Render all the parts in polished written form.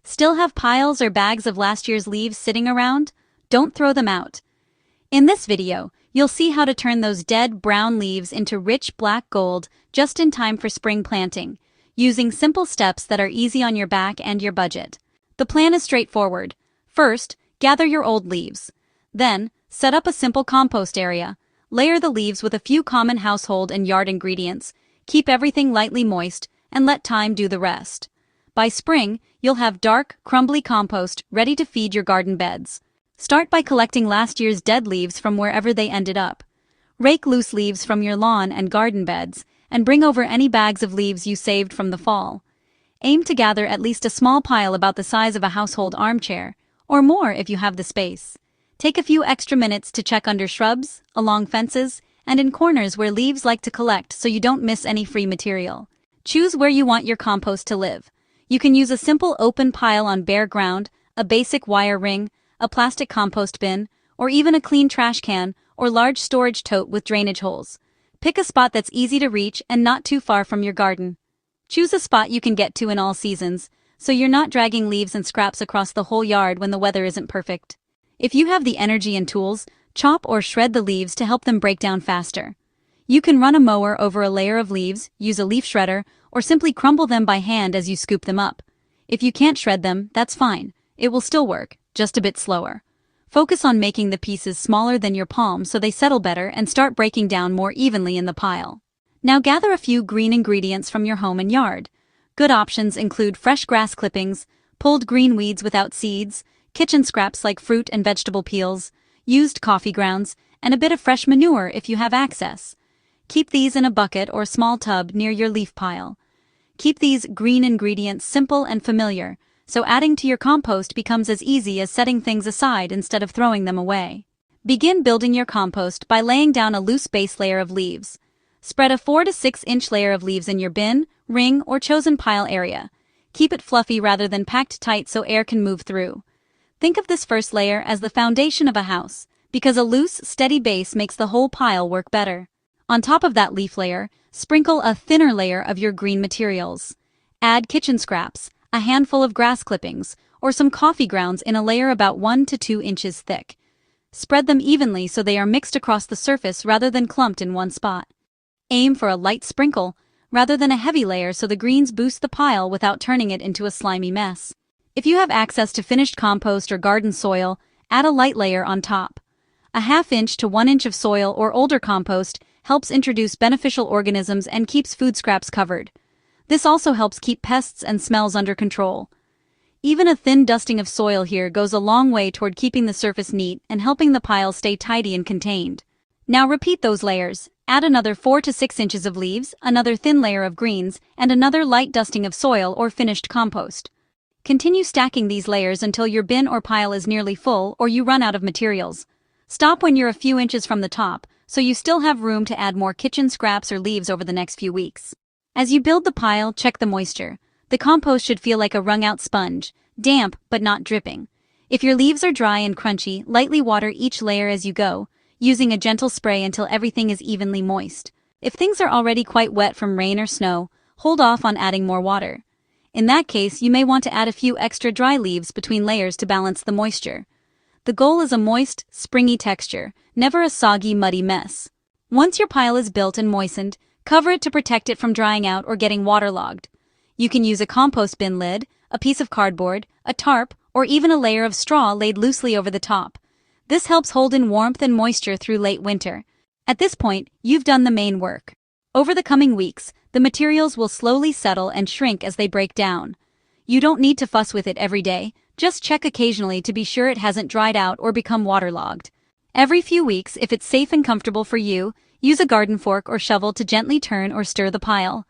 Still have piles or bags of last year's leaves sitting around? Don't throw them out. In this video, you'll see how to turn those dead brown leaves into rich black gold just in time for spring planting, using simple steps that are easy on your back and your budget. The plan is straightforward. First, gather your old leaves. Then, set up a simple compost area. Layer the leaves with a few common household and yard ingredients, keep everything lightly moist, and let time do the rest. By spring, you'll have dark, crumbly compost ready to feed your garden beds. Start by collecting last year's dead leaves from wherever they ended up. Rake loose leaves from your lawn and garden beds, and bring over any bags of leaves you saved from the fall. Aim to gather at least a small pile about the size of a household armchair, or more if you have the space. Take a few extra minutes to check under shrubs, along fences, and in corners where leaves like to collect so you don't miss any free material. Choose where you want your compost to live. You can use a simple open pile on bare ground, a basic wire ring, a plastic compost bin, or even a clean trash can or large storage tote with drainage holes. Pick a spot that's easy to reach and not too far from your garden. Choose a spot you can get to in all seasons, so you're not dragging leaves and scraps across the whole yard when the weather isn't perfect. If you have the energy and tools, chop or shred the leaves to help them break down faster. You can run a mower over a layer of leaves, use a leaf shredder, or simply crumble them by hand as you scoop them up. If you can't shred them, that's fine. It will still work, just a bit slower. Focus on making the pieces smaller than your palm so they settle better and start breaking down more evenly in the pile. Now gather a few green ingredients from your home and yard. Good options include fresh grass clippings, pulled green weeds without seeds, kitchen scraps like fruit and vegetable peels, used coffee grounds, and a bit of fresh manure if you have access. Keep these in a bucket or small tub near your leaf pile. Keep these green ingredients simple and familiar, so adding to your compost becomes as easy as setting things aside instead of throwing them away. Begin building your compost by laying down a loose base layer of leaves. Spread a 4 to 6 inch layer of leaves in your bin, ring, or chosen pile area. Keep it fluffy rather than packed tight so air can move through. Think of this first layer as the foundation of a house, because a loose, steady base makes the whole pile work better. On top of that leaf layer, sprinkle a thinner layer of your green materials. Add kitchen scraps, a handful of grass clippings, or some coffee grounds in a layer about 1 to 2 inches thick. Spread them evenly so they are mixed across the surface rather than clumped in one spot. Aim for a light sprinkle, rather than a heavy layer so the greens boost the pile without turning it into a slimy mess. If you have access to finished compost or garden soil, add a light layer on top. A ½ inch to 1 inch of soil or older compost helps introduce beneficial organisms and keeps food scraps covered. This also helps keep pests and smells under control. Even a thin dusting of soil here goes a long way toward keeping the surface neat and helping the pile stay tidy and contained. Now repeat those layers. Add another 4 to 6 inches of leaves, another thin layer of greens, and another light dusting of soil or finished compost. Continue stacking these layers until your bin or pile is nearly full or you run out of materials. Stop when you're a few inches from the top, so you still have room to add more kitchen scraps or leaves over the next few weeks. As you build the pile, check the moisture. The compost should feel like a wrung-out sponge, damp but not dripping. If your leaves are dry and crunchy, lightly water each layer as you go, using a gentle spray until everything is evenly moist. If things are already quite wet from rain or snow, hold off on adding more water. In that case, you may want to add a few extra dry leaves between layers to balance the moisture. The goal is a moist, springy texture, never a soggy, muddy mess. Once your pile is built and moistened, cover it to protect it from drying out or getting waterlogged. You can use a compost bin lid, a piece of cardboard, a tarp, or even a layer of straw laid loosely over the top. This helps hold in warmth and moisture through late winter. At this point, you've done the main work. Over the coming weeks, the materials will slowly settle and shrink as they break down. You don't need to fuss with it every day, just check occasionally to be sure it hasn't dried out or become waterlogged. Every few weeks, if it's safe and comfortable for you, use a garden fork or shovel to gently turn or stir the pile.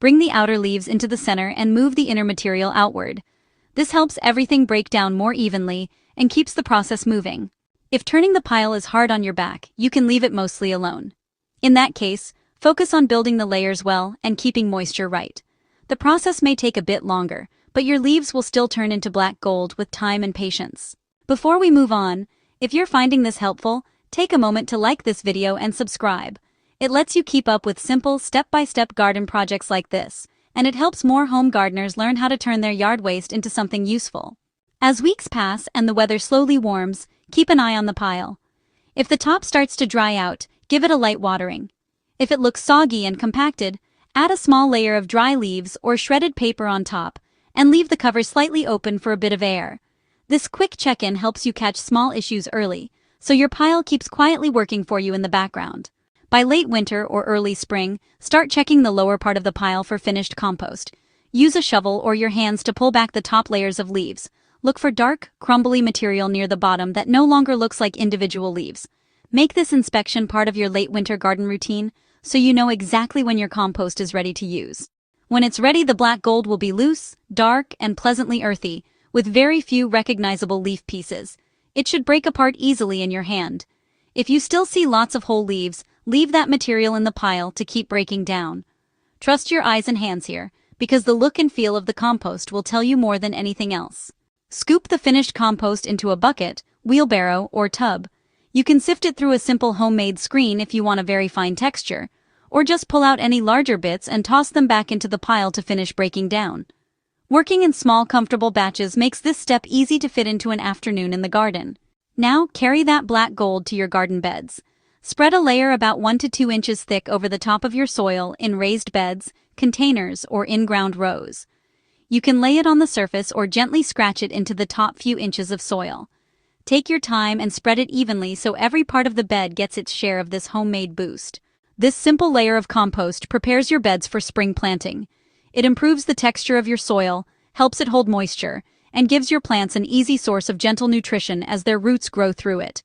Bring the outer leaves into the center and move the inner material outward. This helps everything break down more evenly and keeps the process moving. If turning the pile is hard on your back, you can leave it mostly alone. In that case, focus on building the layers well and keeping moisture right. The process may take a bit longer, but your leaves will still turn into black gold with time and patience. Before we move on, if you're finding this helpful, take a moment to like this video and subscribe. It lets you keep up with simple, step-by-step garden projects like this, and it helps more home gardeners learn how to turn their yard waste into something useful. As weeks pass and the weather slowly warms, keep an eye on the pile. If the top starts to dry out, give it a light watering. If it looks soggy and compacted, add a small layer of dry leaves or shredded paper on top, and leave the cover slightly open for a bit of air. This quick check-in helps you catch small issues early, so your pile keeps quietly working for you in the background. By late winter or early spring, start checking the lower part of the pile for finished compost. Use a shovel or your hands to pull back the top layers of leaves. Look for dark, crumbly material near the bottom that no longer looks like individual leaves. Make this inspection part of your late winter garden routine, so you know exactly when your compost is ready to use. When it's ready, the black gold will be loose, dark, and pleasantly earthy, with very few recognizable leaf pieces. It should break apart easily in your hand. If you still see lots of whole leaves, leave that material in the pile to keep breaking down. Trust your eyes and hands here, because the look and feel of the compost will tell you more than anything else. Scoop the finished compost into a bucket, wheelbarrow, or tub. You can sift it through a simple homemade screen if you want a very fine texture, or just pull out any larger bits and toss them back into the pile to finish breaking down. Working in small, comfortable batches makes this step easy to fit into an afternoon in the garden. Now, carry that black gold to your garden beds. Spread a layer about 1 to 2 inches thick over the top of your soil in raised beds, containers, or in-ground rows. You can lay it on the surface or gently scratch it into the top few inches of soil. Take your time and spread it evenly so every part of the bed gets its share of this homemade boost. This simple layer of compost prepares your beds for spring planting. It improves the texture of your soil, helps it hold moisture, and gives your plants an easy source of gentle nutrition as their roots grow through it.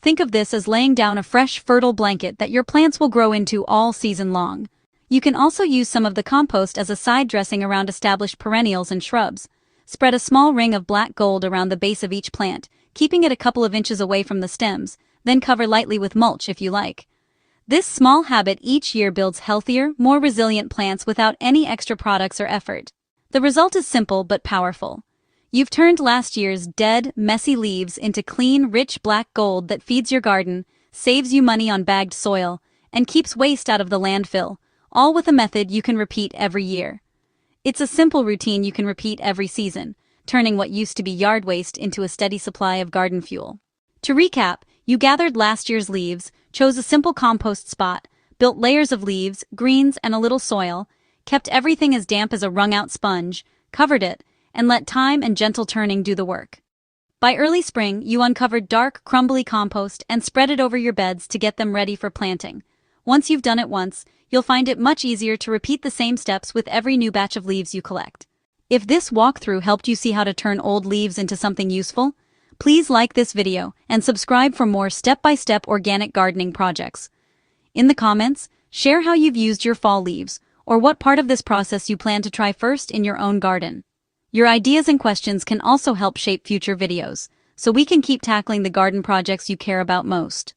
Think of this as laying down a fresh, fertile blanket that your plants will grow into all season long. You can also use some of the compost as a side dressing around established perennials and shrubs. Spread a small ring of black gold around the base of each plant, keeping it a couple of inches away from the stems, then cover lightly with mulch if you like. This small habit each year builds healthier, more resilient plants without any extra products or effort. The result is simple but powerful. You've turned last year's dead, messy leaves into clean, rich black gold that feeds your garden, saves you money on bagged soil, and keeps waste out of the landfill, all with a method you can repeat every year. It's a simple routine you can repeat every season, turning what used to be yard waste into a steady supply of garden fuel. To recap, you gathered last year's leaves, chose a simple compost spot, built layers of leaves, greens, and a little soil, kept everything as damp as a wrung-out sponge, covered it, and let time and gentle turning do the work. By early spring, you uncovered dark, crumbly compost and spread it over your beds to get them ready for planting. Once you've done it once, you'll find it much easier to repeat the same steps with every new batch of leaves you collect. If this walkthrough helped you see how to turn old leaves into something useful, please like this video and subscribe for more step-by-step organic gardening projects. In the comments, share how you've used your fall leaves, or what part of this process you plan to try first in your own garden. Your ideas and questions can also help shape future videos, so we can keep tackling the garden projects you care about most.